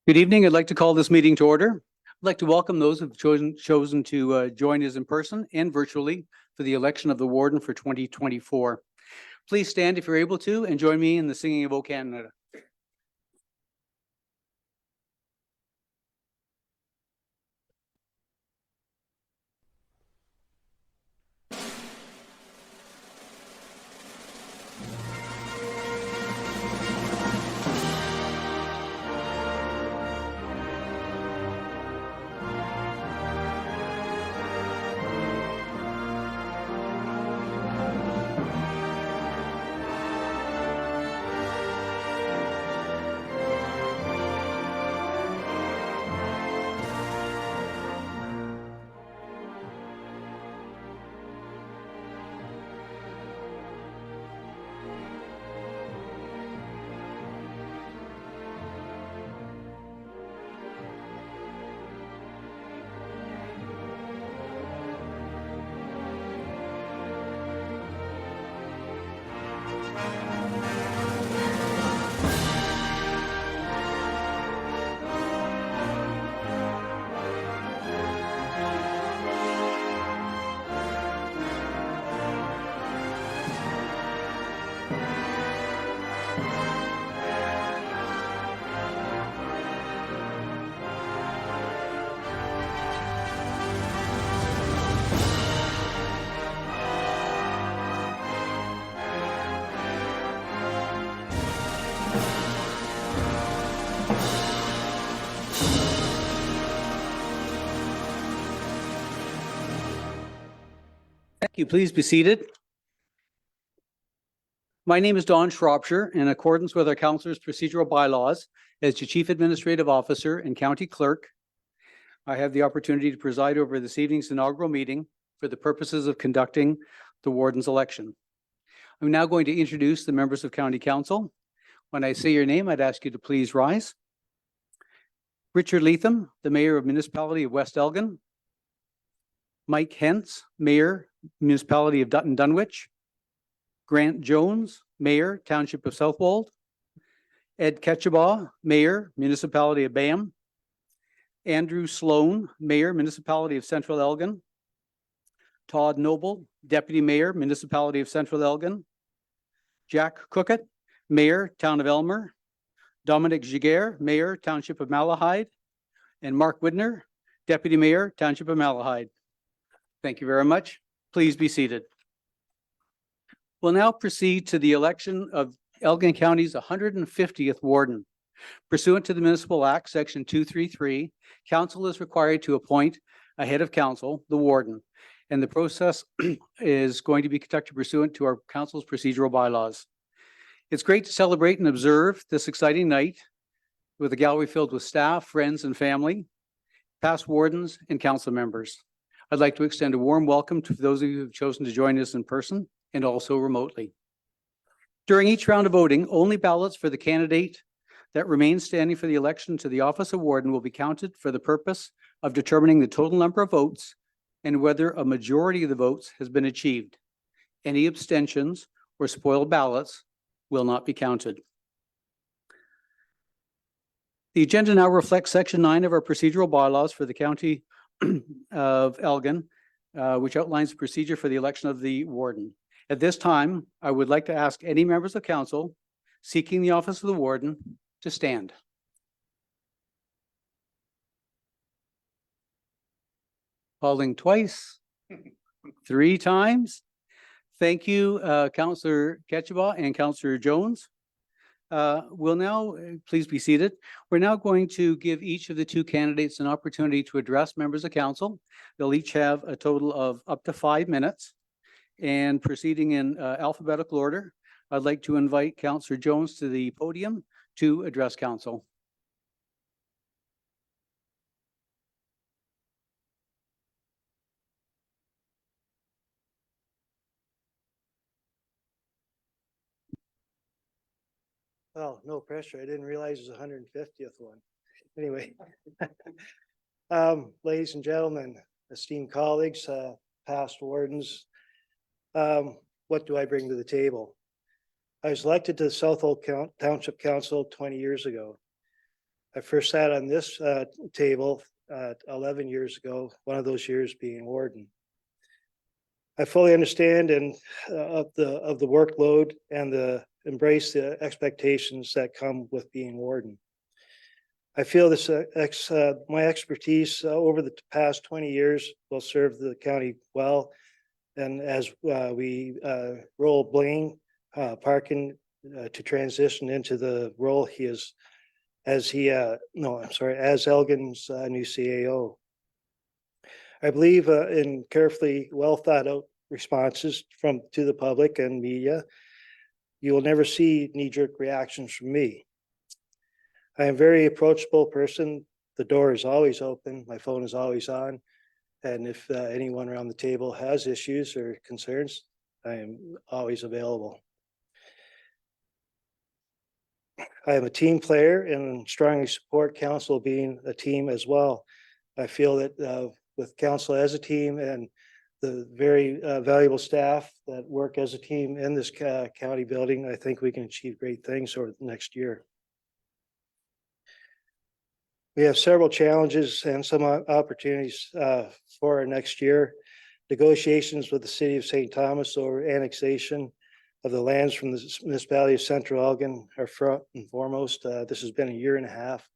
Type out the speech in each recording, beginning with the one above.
Good evening. I'd like to call this meeting to order. I'd like to welcome those who've chosen to join us in person and virtually for the election of the warden for 2024. Please stand if you're able to and join me in the singing of O Canada. Thank you. Please be seated. My name is Don Shropshire. In accordance with our councillor's procedural bylaws, as the Chief Administrative Officer and County Clerk, I have the opportunity to preside over this evening's inaugural meeting for the purposes of conducting the warden's election. I'm now going to introduce the members of County Council. When I say your name, I'd ask you to please rise. Richard Leatham, the Mayor of Municipality of West Elgin. Mike Hentz, Mayor, Municipality of Dutton Dunwich. Grant Jones, Mayor, Township of Southwold. Ed Ketchabaw, Mayor, Municipality of Bayham. Andrew Sloan, Mayor, Municipality of Central Elgin. Todd Noble, Deputy Mayor, Municipality of Central Elgin. Jack Cookett, Mayor, Town of Elmer. Dominic Giguere, Mayor, Township of Malahide. And Mark Widner, Deputy Mayor, Township of Malahide. Thank you very much. Please be seated. We'll now proceed to the election of Elgin County's 150th warden. Pursuant to the Municipal Act, Section 233, council is required to appoint a head of council, the warden, and the process is going to be conducted pursuant to our council's procedural bylaws. It's great to celebrate and observe this exciting night with a gallery filled with staff, friends, and family, past wardens, and council members. I'd like to extend a warm welcome to those of you who have chosen to join us in person and also remotely. During each round of voting, only ballots for the candidate that remains standing for the election to the office of warden will be counted for the purpose of determining the total number of votes and whether a majority of the votes has been achieved. Any abstentions or spoiled ballots will not be counted. The agenda now reflects Section 9 of our procedural bylaws for the County of Elgin, which outlines the procedure for the election of the warden. At this time, I would like to ask any members of council seeking the office of the warden to stand. Calling twice, 3 times. Thank you, Councillor Ketchabaw and Councillor Jones. We'll now, please be seated. We're now going to give each of the 2 candidates an opportunity to address members of council. They'll each have a total of up to 5 minutes. And proceeding in alphabetical order, I'd like to invite Councillor Jones to the podium to address council. Oh, no pressure. I didn't realize it was 150th one. Anyway, ladies and gentlemen, esteemed colleagues, past wardens, what do I bring to the table? I was elected to the Southwold Township Council 20 years ago. I first sat on this table 11 years ago, one of those years being warden. I fully understand and of the workload and embrace the expectations that come with being warden. I feel this my expertise over the past 20 years will serve the county well. And as we roll Blaine Parkin to transition into the role he is as Elgin's new CAO. I believe in carefully well thought out responses to the public and media. You will never see knee-jerk reactions from me. I am a very approachable person. The door is always open. My phone is always on. And if anyone around the table has issues or concerns, I am always available. I am a team player and strongly support council being a team as well. I feel that with council as a team and the very valuable staff that work as a team in this county building, I think we can achieve great things over the next year. We have several challenges and some opportunities for our next year. Negotiations with the city of St. Thomas over annexation of the lands from the municipality of Central Elgin are front and foremost. This has been a year and a half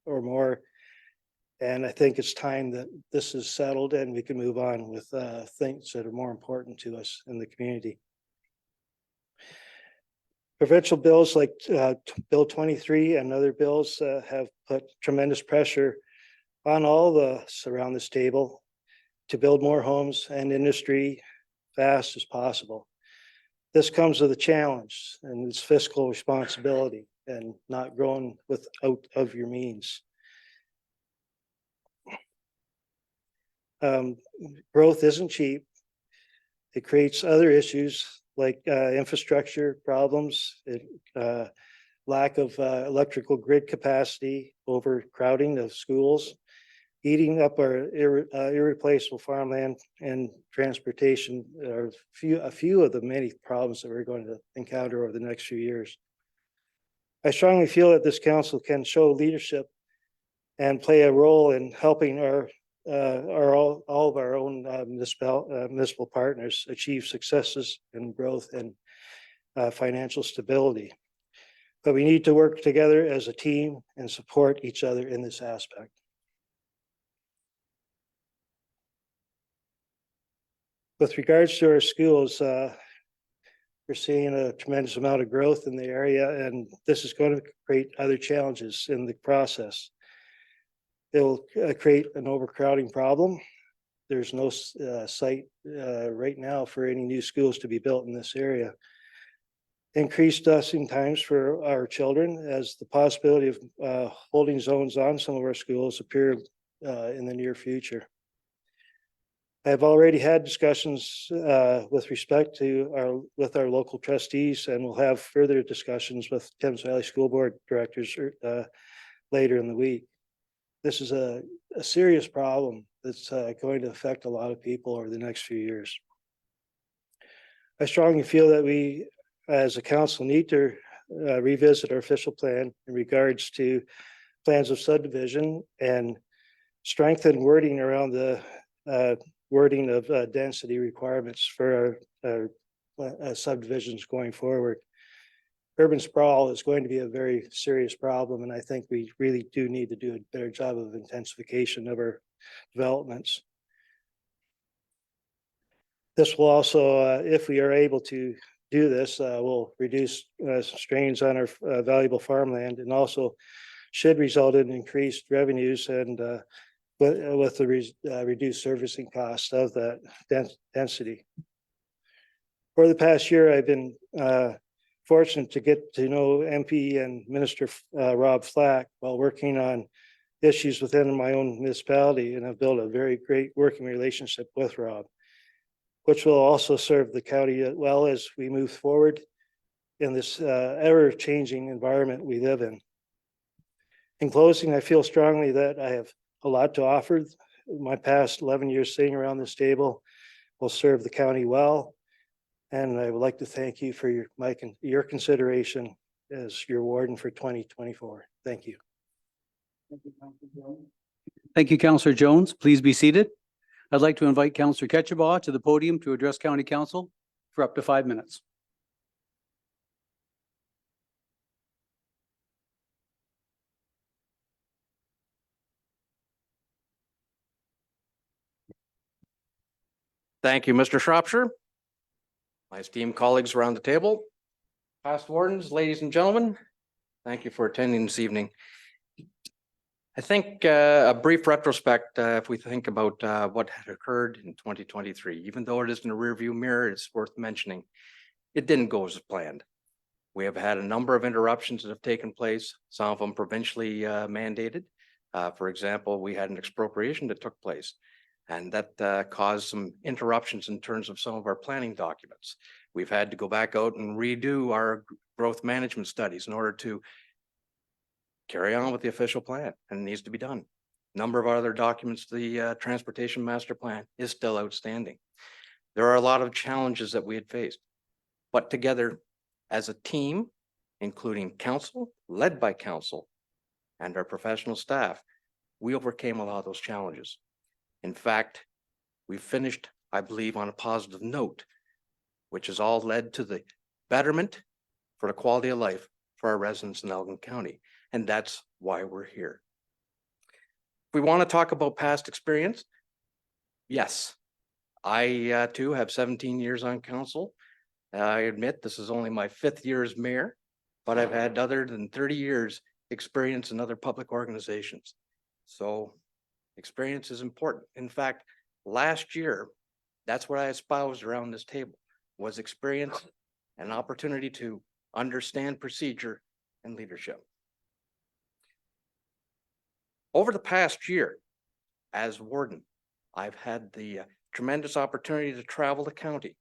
or more. And I think it's time that this is settled and we can move on with things that are more important to us in the community. Provincial bills like Bill 23 and other bills have put tremendous pressure on all of us around this table to build more homes and industry fast as possible. This comes with a challenge and it's fiscal responsibility and not growing without of your means. Growth isn't cheap. It creates other issues like infrastructure problems, lack of electrical grid capacity, overcrowding of schools, eating up our irreplaceable farmland, and transportation are a few of the many problems that we're going to encounter over the next few years. I strongly feel that this council can show leadership and play a role in helping all of our own municipal partners achieve successes and growth and financial stability. But we need to work together as a team and support each other in this aspect. With regards to our schools, we're seeing a tremendous amount of growth in the area, and this is going to create other challenges in the process. It'll create an overcrowding problem. There's no site right now for any new schools to be built in this area. Increased busing times for our children as the possibility of holding zones on some of our schools appear in the near future. I've already had discussions with respect to our local trustees, and we'll have further discussions with Thames Valley School Board directors later in the week. This is a serious problem that's going to affect a lot of people over the next few years. I strongly feel that we as a council need to revisit our official plan in regards to plans of subdivision and strengthen wording around the wording of density requirements for our subdivisions going forward. Urban sprawl is going to be a very serious problem, and I think we really do need to do a better job of intensification of our developments. This will also, if we are able to do this, will reduce strains on our valuable farmland and also should result in increased revenues and with the reduced servicing cost of that density. For the past year, I've been fortunate to get to know MP and Minister Rob Flack while working on issues within my own municipality, and I've built a very great working relationship with Rob, which will also serve the county well as we move forward in this ever-changing environment we live in. In closing, I feel strongly that I have a lot to offer. My past 11 years sitting around this table will serve the county well. And I would like to thank you for your consideration as your warden for 2024. Thank you. Thank you, Councillor Jones. Please be seated. I'd like to invite Councillor Ketchabaw to the podium to address County Council for up to 5 minutes. Thank you, Mr. Shropshire. My esteemed colleagues around the table, past wardens, ladies and gentlemen, thank you for attending this evening. I think a brief retrospect, if we think about what had occurred in 2023, even though it is in the rearview mirror, it's worth mentioning. It didn't go as planned. We have had a number of interruptions that have taken place, some of them provincially mandated. For example, we had an expropriation that took place, and that caused some interruptions in terms of some of our planning documents. We've had to go back out and redo our growth management studies in order to carry on with the official plan, and it needs to be done. Number of other documents, the transportation master plan is still outstanding. There are a lot of challenges that we had faced, but together as a team, including council, led by council, and our professional staff, we overcame a lot of those challenges. In fact, we finished, I believe, on a positive note, which has all led to the betterment for the quality of life for our residents in Elgin County. And that's why we're here. If we want to talk about past experience, yes, I too have 17 years on council. I admit this is only my 5th year as mayor, but I've had other than 30 years experience in other public organizations. So experience is important. In fact, last year, that's what I espoused around this table, was experience and opportunity to understand procedure and leadership. Over the past year, as warden, I've had the tremendous opportunity to travel the county.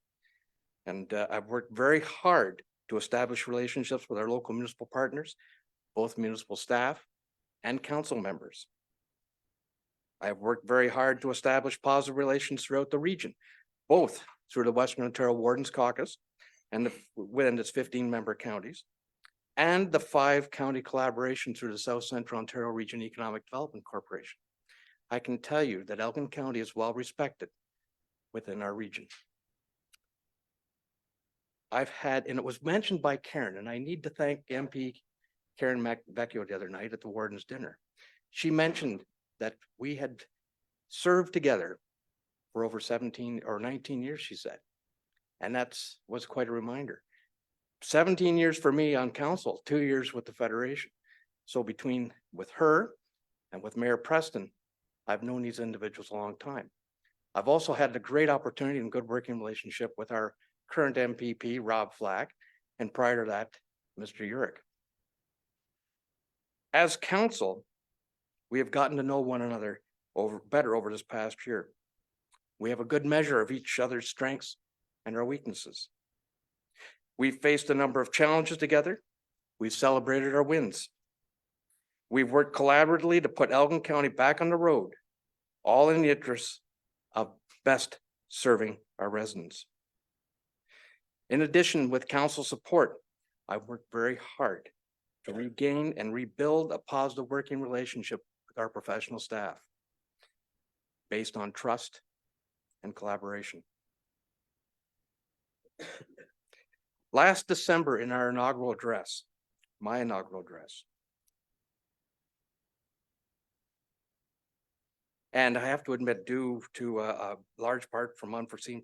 And I've worked very hard to establish relationships with our local municipal partners, both municipal staff and council members. I've worked very hard to establish positive relations throughout the region, both through the Western Ontario Wardens Caucus and within its 15-member counties, and the 5 county collaboration through the South Central Ontario Region Economic Development Corporation. I can tell you that Elgin County is well respected within our region. I've had, and it was mentioned by Karen, and I need to thank MP Karen Vecchio the other night at the Warden's dinner. She mentioned that we had served together for over 17 or 19 years, she said. And that was quite a reminder. 17 years for me on council, 2 years with the Federation. So with her and with Mayor Preston, I've known these individuals a long time. I've also had a great opportunity and good working relationship with our current MPP, Rob Flack, and prior to that, Mr. Urick. As council, we have gotten to know one another better over this past year. We have a good measure of each other's strengths and our weaknesses. We've faced a number of challenges together. We've celebrated our wins. We've worked collaboratively to put Elgin County back on the road, all in the interest of best serving our residents. In addition, with council support, I've worked very hard to regain and rebuild a positive working relationship with our professional staff based on trust and collaboration. Last December in our inaugural address, my inaugural address, and I have to admit, due to a large part from unforeseen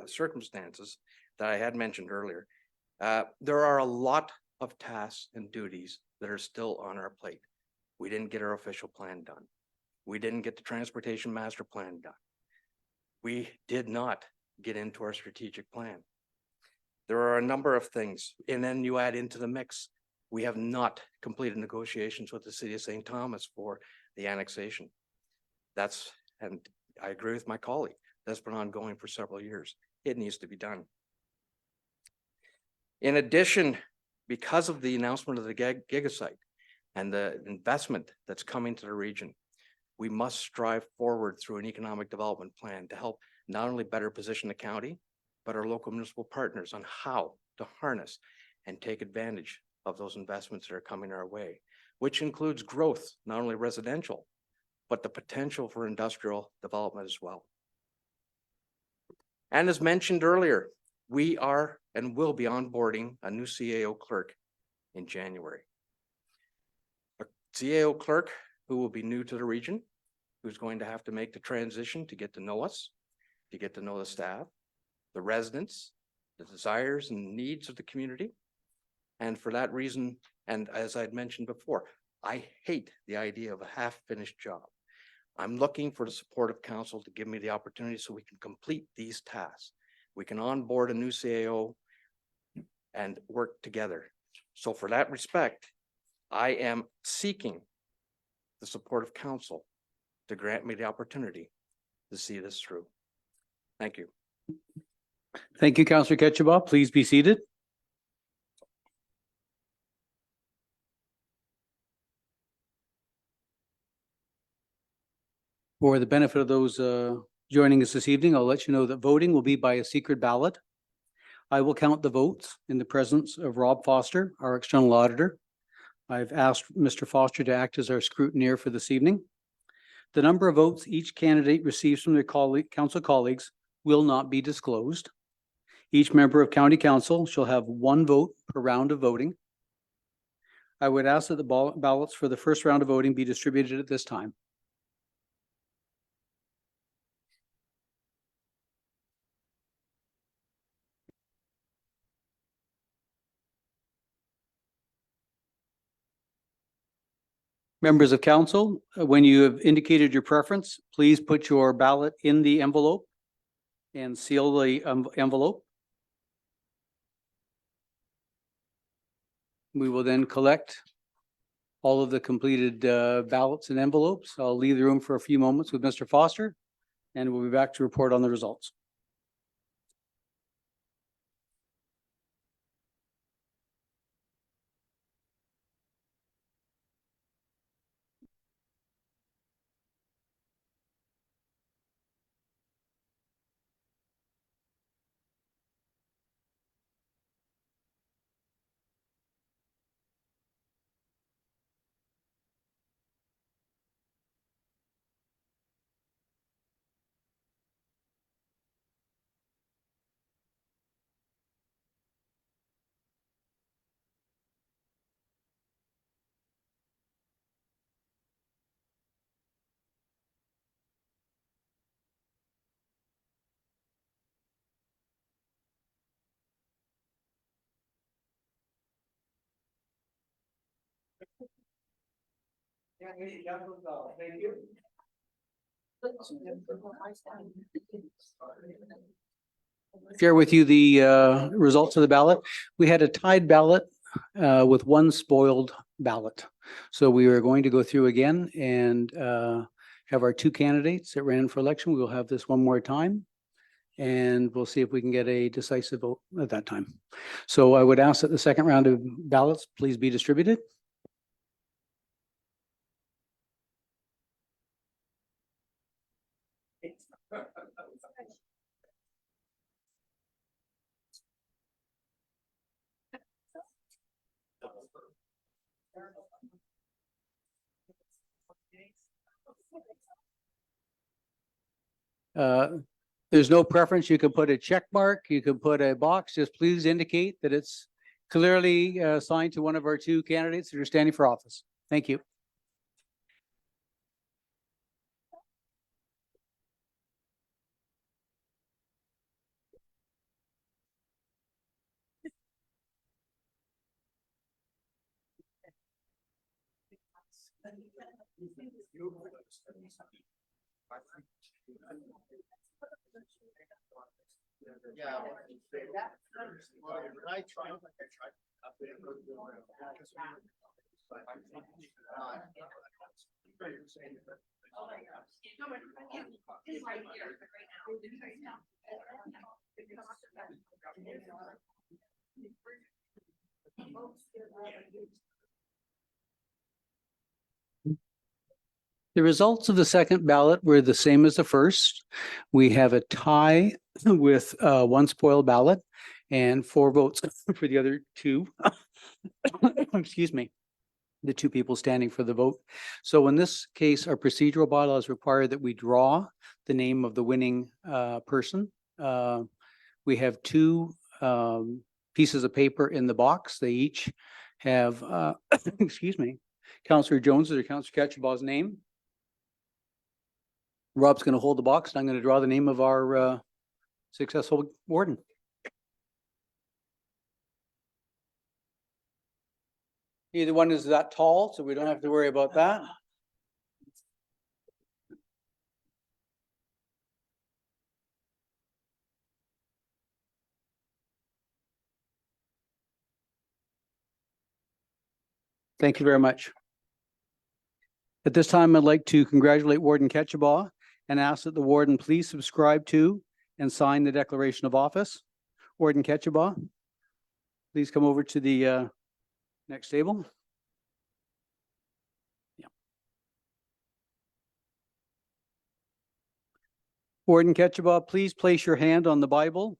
circumstances that I had mentioned earlier, there are a lot of tasks and duties that are still on our plate. We didn't get our official plan done. We didn't get the transportation master plan done. We did not get into our strategic plan. There are a number of things, and then you add into the mix, we have not completed negotiations with the city of St. Thomas for the annexation. And I agree with my colleague, that's been ongoing for several years. It needs to be done. In addition, because of the announcement of the gigasite and the investment that's coming to the region, we must strive forward through an economic development plan to help not only better position the county, but our local municipal partners on how to harness and take advantage of those investments that are coming our way. which includes growth, not only residential, but the potential for industrial development as well. And as mentioned earlier, we are and will be onboarding a new CAO clerk in January. A CAO clerk who will be new to the region, who's going to have to make the transition to get to know us, to get to know the staff, the residents, the desires and needs of the community. And for that reason, and as I'd mentioned before, I hate the idea of a half-finished job. I'm looking for the support of council to give me the opportunity so we can complete these tasks. We can onboard a new CAO and work together. So for that respect, I am seeking the support of council to grant me the opportunity to see this through. Thank you. Thank you, Councillor Ketchabaw. Please be seated. For the benefit of those joining us this evening, I'll let you know that voting will be by a secret ballot. I will count the votes in the presence of Rob Foster, our external auditor. I've asked Mr. Foster to act as our scrutineer for this evening. The number of votes each candidate receives from their council colleagues will not be disclosed. Each member of county council shall have one vote per round of voting. I would ask that the ballots for the first round of voting be distributed at this time. Members of council, when you have indicated your preference, please put your ballot in the envelope and seal the envelope. We will then collect all of the completed ballots and envelopes. I'll leave the room for a few moments with Mr. Foster, and we'll be back to report on the results. Thank you. Share with you the results of the ballot. We had a tied ballot with one spoiled ballot. So we are going to go through again and have our two candidates that ran for election. We will have this one more time, and we'll see if we can get a decisive vote at that time. So I would ask that the second round of ballots please be distributed. There's no preference. You can put a check mark, you can put a box, just please indicate that it's clearly assigned to one of our two candidates that are standing for office. Thank you. The results of the second ballot were the same as the first. We have a tie with one spoiled ballot and 4 votes for the other two. Excuse me. the two people standing for the vote. So in this case, our procedural bylaws require that we draw the name of the winning person. We have two pieces of paper in the box. They each have, excuse me, Councillor Jones's or Councillor Ketchabaw's name. Rob's going to hold the box, and I'm going to draw the name of our successful warden. Either one is that tall, so we don't have to worry about that. Thank you very much. At this time, I'd like to congratulate Warden Ketchabaw and ask that the warden please subscribe to and sign the declaration of office. Warden Ketchabaw, please come over to the next table. Yeah. Warden Ketchabaw, please place your hand on the Bible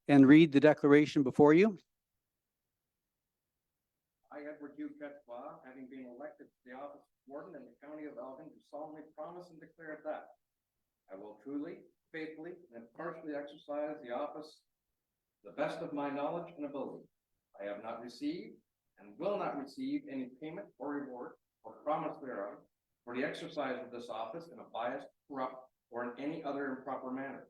and read the declaration before you. I, Edward Hugh Ketchabaw, having been elected to the office of Warden in the County of Elgin, do solemnly promise and declare that I will truly, faithfully, and impartially exercise the office to the best of my knowledge and ability. I have not received and will not receive any payment or reward or promise thereof for the exercise of this office in a biased, corrupt, or in any other improper manner.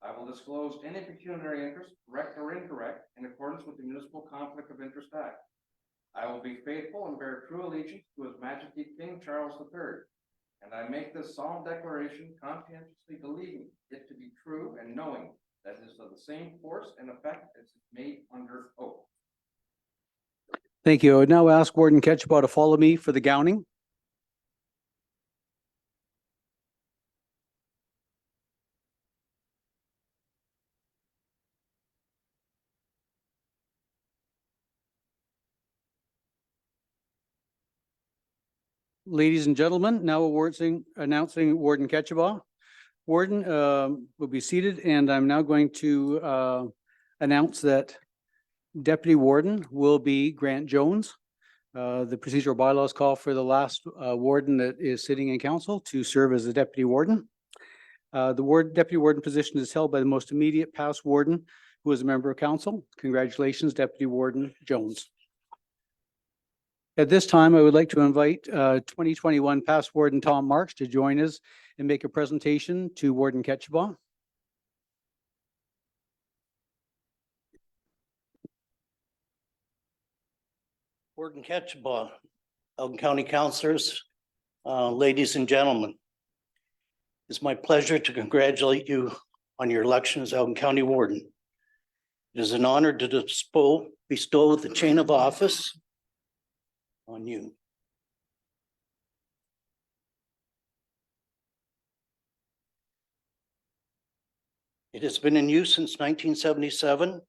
I will disclose any pecuniary interest, correct or incorrect, in accordance with the Municipal Conflict of Interest Act. I will be faithful and bear true allegiance to His Majesty King Charles III, and I make this solemn declaration conscientiously believing it to be true and knowing that it is of the same force and effect as is made under oath. Thank you. I would now ask Warden Ketchabaw to follow me for the gowning. Ladies and gentlemen, now announcing Warden Ketchabaw. Warden will be seated, and I'm now going to announce that Deputy Warden will be Grant Jones. The procedural bylaws call for the last warden that is sitting in council to serve as the deputy warden. The deputy warden position is held by the most immediate past warden who is a member of council. Congratulations, Deputy Warden Jones. At this time, I would like to invite 2021 past warden Tom Marks to join us and make a presentation to Warden Ketchabaw. Warden Ketchabaw, Elgin County Councilors, ladies and gentlemen. It's my pleasure to congratulate you on your election as Elgin County Warden. It is an honor to bestow the chain of office on you. It has been in use since 1977.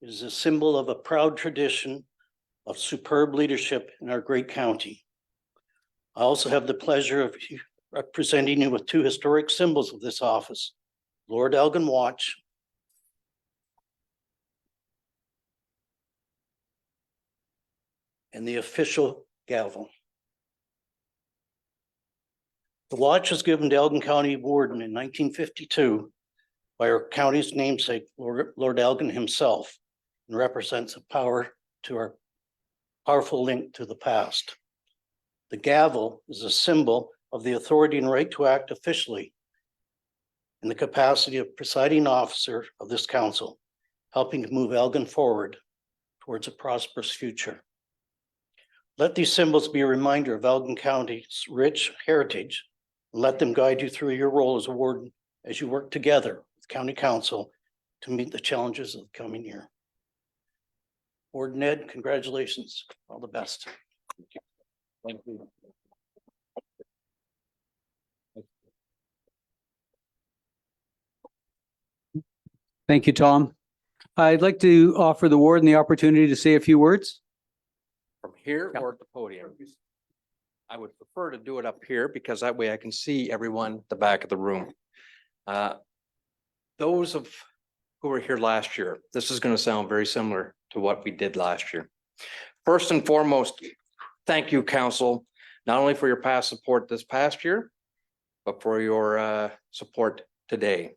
It is a symbol of a proud tradition of superb leadership in our great county. I also have the pleasure of representing you with two historic symbols of this office, Lord Elgin Watch and the official gavel. The watch was given to Elgin County Warden in 1952 by our county's namesake, Lord Elgin himself, and represents a powerful link to the past. The gavel is a symbol of the authority and right to act officially in the capacity of presiding officer of this council, helping to move Elgin forward towards a prosperous future. Let these symbols be a reminder of Elgin County's rich heritage, and let them guide you through your role as a warden as you work together with County Council to meet the challenges of the coming year. Warden Ed, congratulations. All the best. Thank you. Thank you, Tom. I'd like to offer the warden the opportunity to say a few words. From here or at the podium? I would prefer to do it up here because that way I can see everyone at the back of the room. Those who were here last year, this is going to sound very similar to what we did last year. First and foremost, thank you, council, not only for your past support this past year, but for your support today.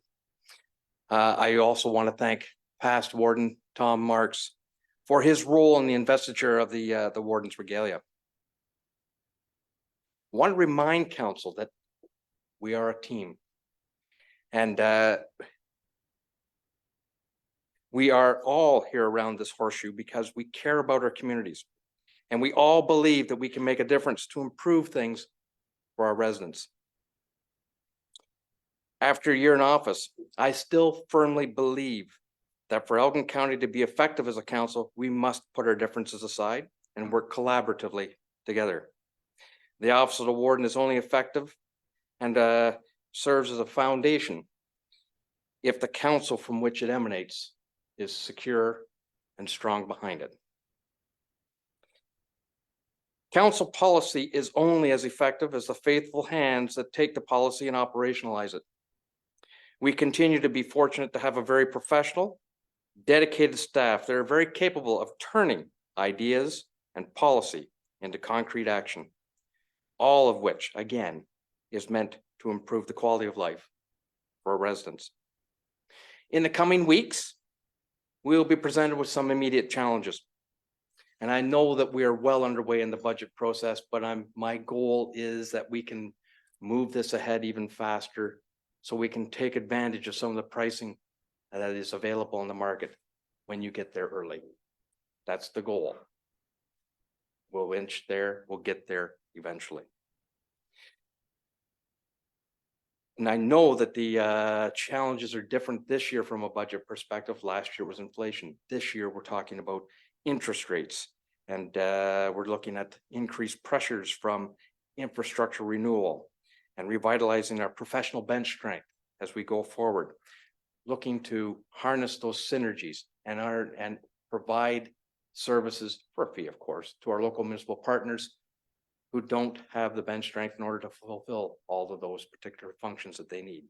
I also want to thank past Warden Tom Marks for his role in the investiture of the Warden's Regalia. I want to remind council that we are a team, and we are all here around this horseshoe because we care about our communities, and we all believe that we can make a difference to improve things for our residents. After a year in office, I still firmly believe that for Elgin County to be effective as a council, we must put our differences aside and work collaboratively together. The office of the warden is only effective and serves as a foundation if the council from which it emanates is secure and strong behind it. Council policy is only as effective as the faithful hands that take the policy and operationalize it. We continue to be fortunate to have a very professional, dedicated staff that are very capable of turning ideas and policy into concrete action, all of which, again, is meant to improve the quality of life for our residents. In the coming weeks, we'll be presented with some immediate challenges. And I know that we are well underway in the budget process, but my goal is that we can move this ahead even faster so we can take advantage of some of the pricing that is available in the market when you get there early. That's the goal. We'll inch there, we'll get there eventually. And I know that the challenges are different this year from a budget perspective. Last year was inflation. This year we're talking about interest rates, and we're looking at increased pressures from infrastructure renewal and revitalizing our professional bench strength as we go forward, looking to harness those synergies and provide services for a fee, of course, to our local municipal partners who don't have the bench strength in order to fulfill all of those particular functions that they need.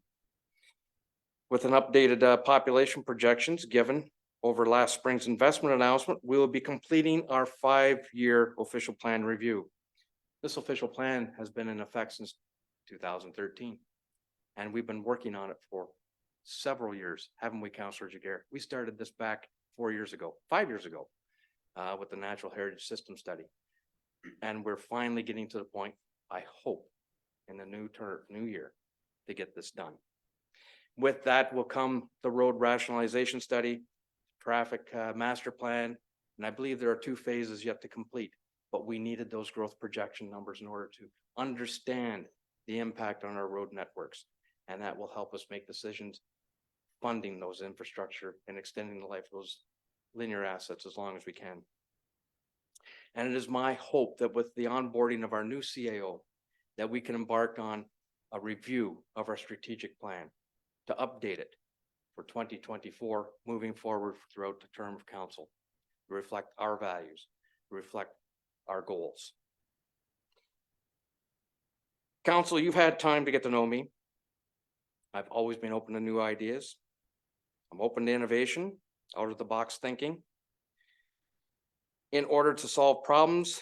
With an updated population projections given over last spring's investment announcement, we will be completing our 5-year official plan review. This official plan has been in effect since 2013, and we've been working on it for several years, haven't we, Councillor Jaguar? We started this back 5 years ago, with the Natural Heritage System Study. And we're finally getting to the point, I hope, in the new year to get this done. With that will come the road rationalization study, traffic master plan, and I believe there are 2 phases yet to complete, but we needed those growth projection numbers in order to understand the impact on our road networks, and that will help us make decisions funding those infrastructure and extending the life of those linear assets as long as we can. And it is my hope that with the onboarding of our new CAO, that we can embark on a review of our strategic plan to update it for 2024, moving forward throughout the term of council, to reflect our values, to reflect our goals. Council, you've had time to get to know me. I've always been open to new ideas. I'm open to innovation, out of the box thinking, in order to solve problems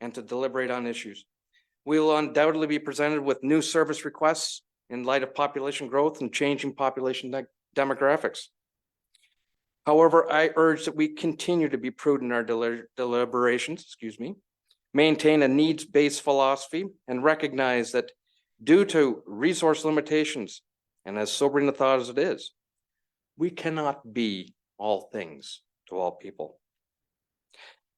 and to deliberate on issues. We will undoubtedly be presented with new service requests in light of population growth and changing population demographics. However, I urge that we continue to be prudent in our deliberations, maintain a needs-based philosophy, and recognize that due to resource limitations, and as sobering a thought as it is, we cannot be all things to all people.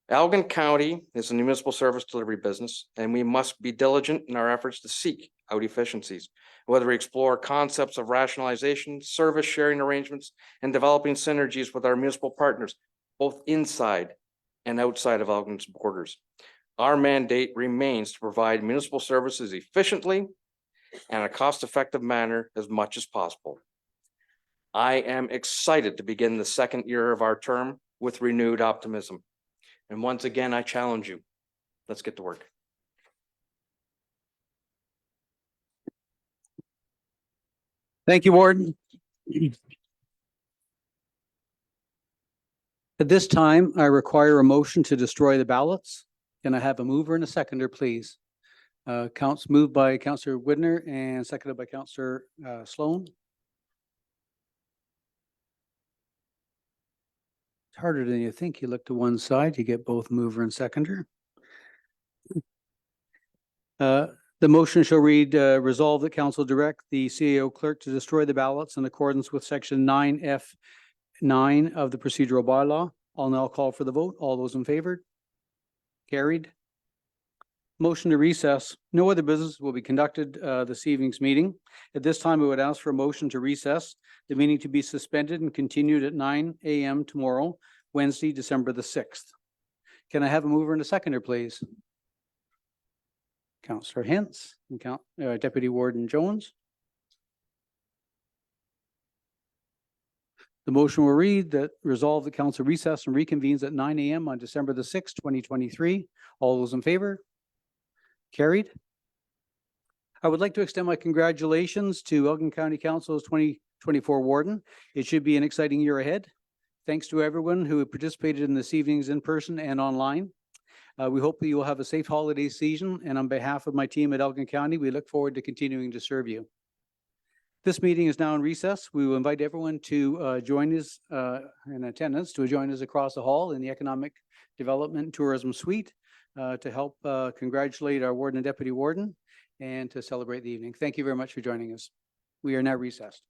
Elgin County is a municipal service delivery business, and we must be diligent in our efforts to seek out efficiencies, whether we explore concepts of rationalization, service sharing arrangements, and developing synergies with our municipal partners, both inside and outside of Elgin's borders. Our mandate remains to provide municipal services efficiently and a cost-effective manner as much as possible. I am excited to begin the 2nd year of our term with renewed optimism. And once again, I challenge you. Let's get to work. Thank you, Warden. At this time, I require a motion to destroy the ballots. Can I have a mover and a seconder, please? Moved by Councillor Widner and seconded by Councillor Sloan. It's harder than you think. You look to one side, you get both mover and seconder. The motion shall read, resolve that council direct the CAO clerk to destroy the ballots in accordance with section 9F9 of the procedural bylaw. I'll now call for the vote. All those in favor? Carried. Motion to recess. No other business will be conducted this evening's meeting. At this time, I would ask for a motion to recess the meeting to be suspended and continued at 9 a.m. tomorrow, Wednesday, December the 6th. Can I have a mover and a seconder, please? Councillor Hintz and Deputy Warden Jones. The motion will read that resolve the council recess and reconvenes at 9 a.m. on December the 6th, 2023. All those in favor? Carried. I would like to extend my congratulations to Elgin County Council's 2024 warden. It should be an exciting year ahead. Thanks to everyone who participated in this evening's in person and online. We hope that you will have a safe holiday season, and on behalf of my team at Elgin County, we look forward to continuing to serve you. This meeting is now in recess. We will invite everyone to join us in attendance to join us across the hall in the Economic Development and Tourism Suite to help congratulate our warden and deputy warden and to celebrate the evening. Thank you very much for joining us. We are now recessed.